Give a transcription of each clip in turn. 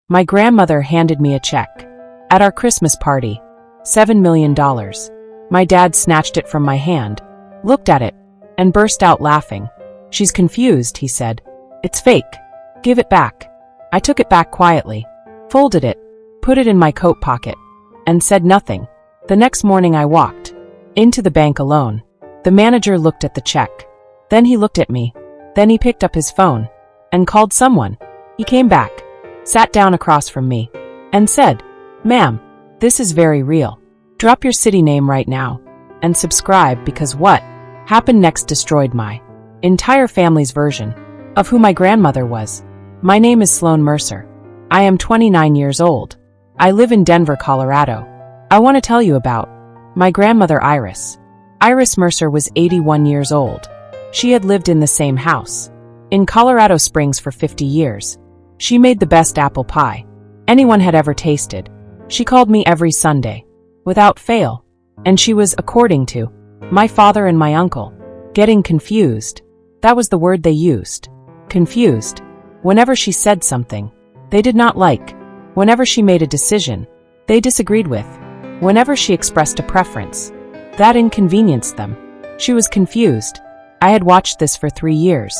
My grandmother handed me a check. At our Christmas party. $7 million. My dad snatched it from my hand, looked at it, and burst out laughing. She's confused, he said. It's fake. Give it back. I took it back quietly, folded it, put it in my coat pocket, and said nothing. The next morning I walked into the bank alone. The manager looked at the check. Then he looked at me. Then he picked up his phone and called someone. He came back, sat down across from me, and said, "Ma'am, this is very real. Drop your city name right now and subscribe because what happened next destroyed my entire family's version of who my grandmother was. My name is Sloan Mercer. I am 29 years old. I live in Denver, Colorado. I want to tell you about my grandmother Iris. Iris Mercer was 81 years old. She had lived in the same house in Colorado Springs for 50 years. She made the best apple pie anyone had ever tasted. She called me every Sunday, without fail, and she was, according to my father and my uncle, getting confused. That was the word they used. Confused. Whenever she said something they did not like, whenever she made a decision they disagreed with, whenever she expressed a preference that inconvenienced them, she was confused. I had watched this for 3 years.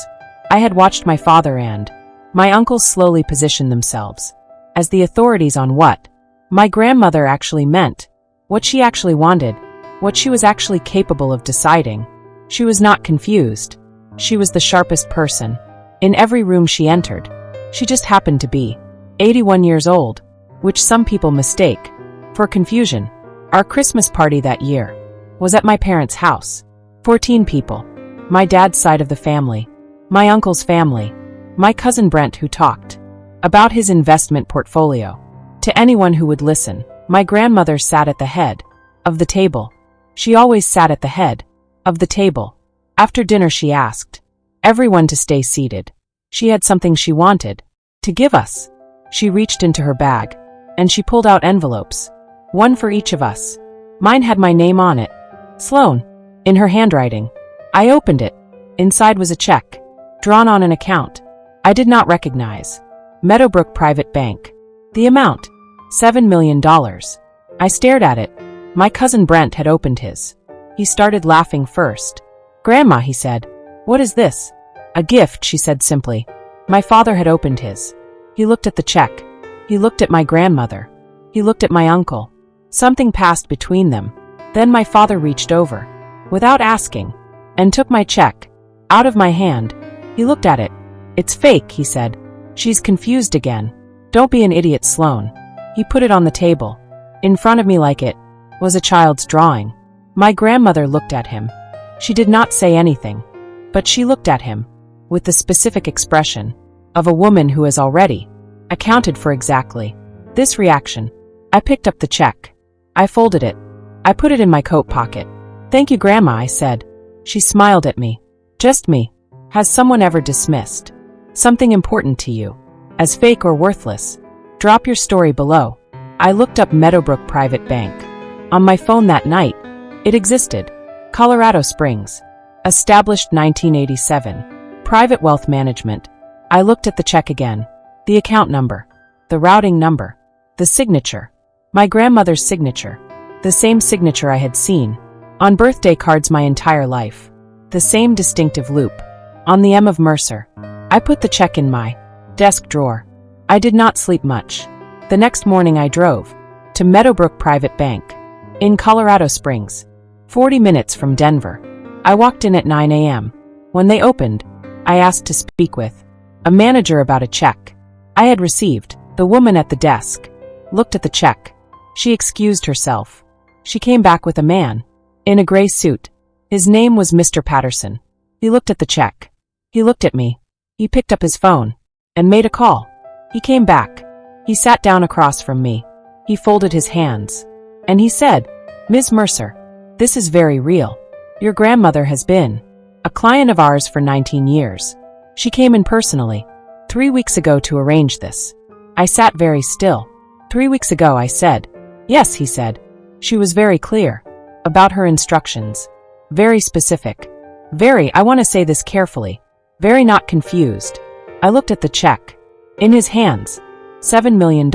I had watched my father and my uncles slowly position themselves as the authorities on what my grandmother actually meant, what she actually wanted, what she was actually capable of deciding. She was not confused. She was the sharpest person in every room she entered. She just happened to be 81 years old, which some people mistake for confusion. Our Christmas party that year was at my parents' house. 14 people. My dad's side of the family, my uncle's family, my cousin Brent, who talked about his investment portfolio to anyone who would listen. My grandmother sat at the head of the table. She always sat at the head of the table. After dinner she asked everyone to stay seated. She had something she wanted to give us. She reached into her bag and she pulled out envelopes, one for each of us. Mine had my name on it, Sloan, in her handwriting. I opened it. Inside was a check, drawn on an account I did not recognize. Meadowbrook Private Bank. The amount, $7 million. I stared at it. My cousin Brent had opened his. He started laughing first. "Grandma," he said, "what is this?" "A gift," she said simply. My father had opened his. He looked at the check. He looked at my grandmother. He looked at my uncle. Something passed between them. Then my father reached over, without asking, and took my check out of my hand. He looked at it. "It's fake," he said. "She's confused again. Don't be an idiot, Sloan." He put it on the table, in front of me like it was a child's drawing. My grandmother looked at him. She did not say anything, but she looked at him with the specific expression of a woman who has already accounted for exactly this reaction. I picked up the check. I folded it. I put it in my coat pocket. "Thank you, Grandma," I said. She smiled at me. "Just me. Has someone ever dismissed something important to you as fake or worthless? Drop your story below." I looked up Meadowbrook Private Bank on my phone that night. It existed. Colorado Springs. Established 1987. Private wealth management. I looked at the check again. The account number. The routing number. The signature. My grandmother's signature. The same signature I had seen on birthday cards my entire life. The same distinctive loop on the M of Mercer. I put the check in my desk drawer. I did not sleep much. The next morning I drove to Meadowbrook Private Bank in Colorado Springs, 40 minutes from Denver. I walked in at 9 a.m. When they opened, I asked to speak with a manager about a check I had received. The woman at the desk looked at the check. She excused herself. She came back with a man in a gray suit. His name was Mr. Patterson. He looked at the check. He looked at me. He picked up his phone and made a call. He came back. He sat down across from me. He folded his hands and he said, "Ms. Mercer, this is very real. Your grandmother has been a client of ours for 19 years. She came in personally 3 weeks ago to arrange this." I sat very still. 3 weeks ago, I said. "Yes," he said. She was very clear about her instructions. Very specific. Very, I want to say this carefully, very not confused. I looked at the check in his hands. $7 million.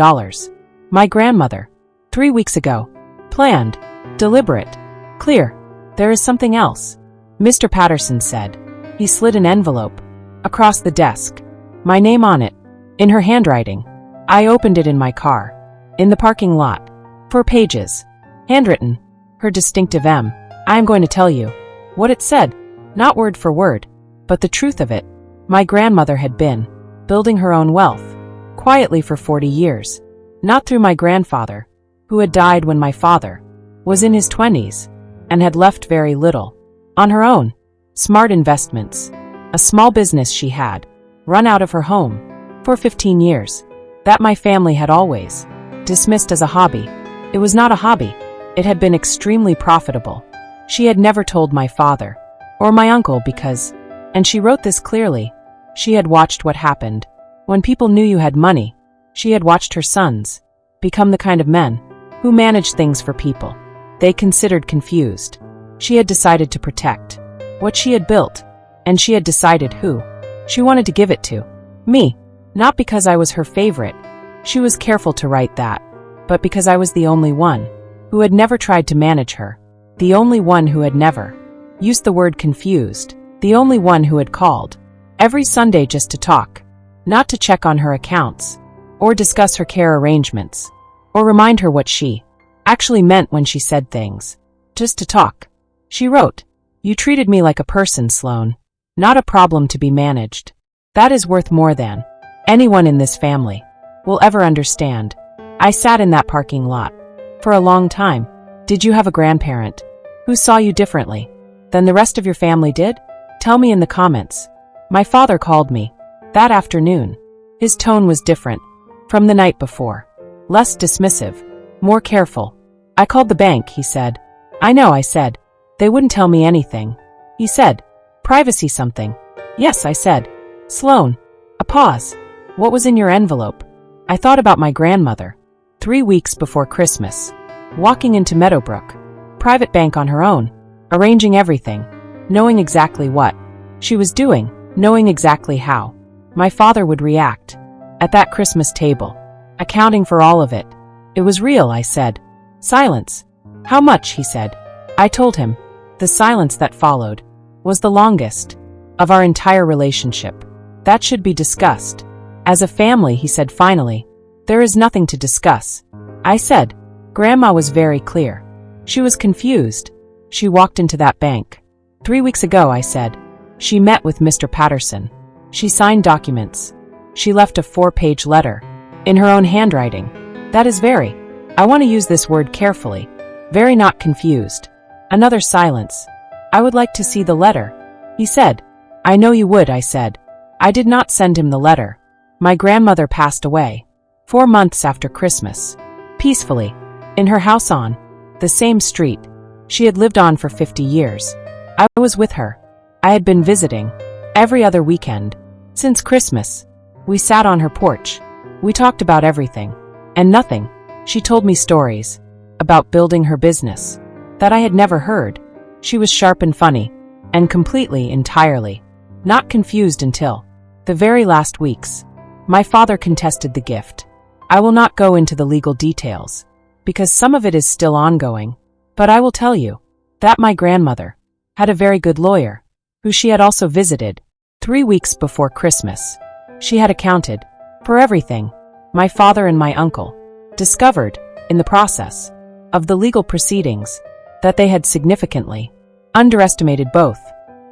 My grandmother. 3 weeks ago. Planned. Deliberate. Clear. There is something else, Mr. Patterson said. He slid an envelope across the desk. My name on it, in her handwriting. I opened it in my car, in the parking lot. 4 pages. Handwritten. Her distinctive M. I am going to tell you what it said, not word for word, but the truth of it. My grandmother had been building her own wealth, quietly for 40 years. Not through my grandfather, who had died when my father was in his 20s, and had left very little. On her own. Smart investments. A small business she had run out of her home for 15 years. That my family had always dismissed as a hobby. It was not a hobby. It had been extremely profitable. She had never told my father or my uncle because, and she wrote this clearly, she had watched what happened when people knew you had money. She had watched her sons become the kind of men who managed things for people they considered confused. She had decided to protect what she had built, and she had decided who she wanted to give it to. Me. Not because I was her favorite. She was careful to write that, but because I was the only one who had never tried to manage her. The only one who had never used the word confused. The only one who had called every Sunday just to talk, not to check on her accounts, or discuss her care arrangements, or remind her what she actually meant when she said things. Just to talk. She wrote, "You treated me like a person, Sloan, not a problem to be managed. That is worth more than anyone in this family will ever understand." I sat in that parking lot for a long time. Did you have a grandparent who saw you differently than the rest of your family did? Tell me in the comments. My father called me that afternoon. His tone was different from the night before. Less dismissive, more careful. I called the bank, he said. I know, I said. They wouldn't tell me anything. He said, privacy something. Yes, I said. Sloan. A pause. What was in your envelope? I thought about my grandmother. 3 weeks before Christmas. Walking into Meadowbrook. Private bank on her own. Arranging everything. Knowing exactly what she was doing. Knowing exactly how my father would react. At that Christmas table. Accounting for all of it. It was real, I said. Silence. How much, he said. I told him. The silence that followed was the longest of our entire relationship. That should be discussed. As a family, he said finally. There is nothing to discuss. I said. Grandma was very clear. She was confused. She walked into that bank. 3 weeks ago, I said. She met with Mr. Patterson. She signed documents. She left a 4-page letter. In her own handwriting. That is very. I want to use this word carefully. Very not confused. Another silence. I would like to see the letter. He said. I know you would, I said. I did not send him the letter. My grandmother passed away 4 months after Christmas. Peacefully. In her house on the same street she had lived on for 50 years. I was with her. I had been visiting every other weekend. Since Christmas. We sat on her porch. We talked about everything and nothing. She told me stories about building her business that I had never heard. She was sharp and funny and completely, entirely not confused until the very last weeks. My father contested the gift. I will not go into the legal details because some of it is still ongoing, but I will tell you that my grandmother had a very good lawyer who she had also visited 3 weeks before Christmas. She had accounted for everything. My father and my uncle discovered, in the process of the legal proceedings, that they had significantly underestimated both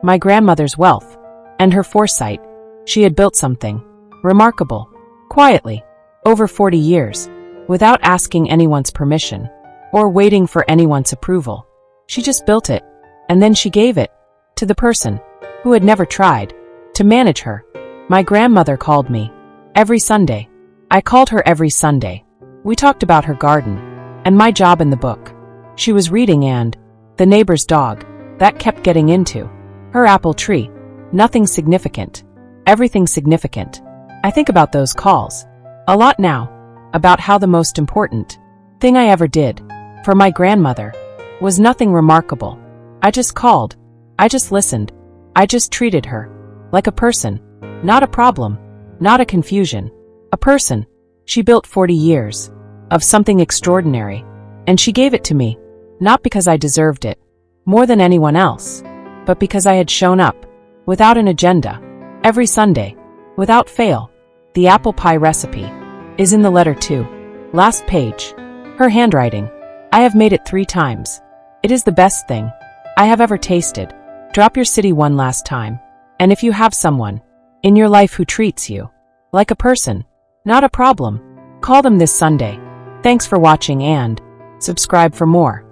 my grandmother's wealth and her foresight. She had built something remarkable, quietly, over 40 years, without asking anyone's permission or waiting for anyone's approval. She just built it, and then she gave it to the person who had never tried to manage her. My grandmother called me every Sunday. I called her every Sunday. We talked about her garden and my job in the book she was reading and the neighbor's dog that kept getting into her apple tree. Nothing significant. Everything significant. I think about those calls a lot now, about how the most important thing I ever did for my grandmother was nothing remarkable. I just called. I just listened. I just treated her like a person, not a problem, not a confusion. A person. She built 40 years of something extraordinary, and she gave it to me, not because I deserved it more than anyone else, but because I had shown up without an agenda every Sunday, without fail. The apple pie recipe is in the letter too. Last page. Her handwriting. I have made it 3 times. It is the best thing I have ever tasted. Drop your city one last time. And if you have someone in your life who treats you like a person, not a problem, call them this Sunday. Thanks for watching and subscribe for more.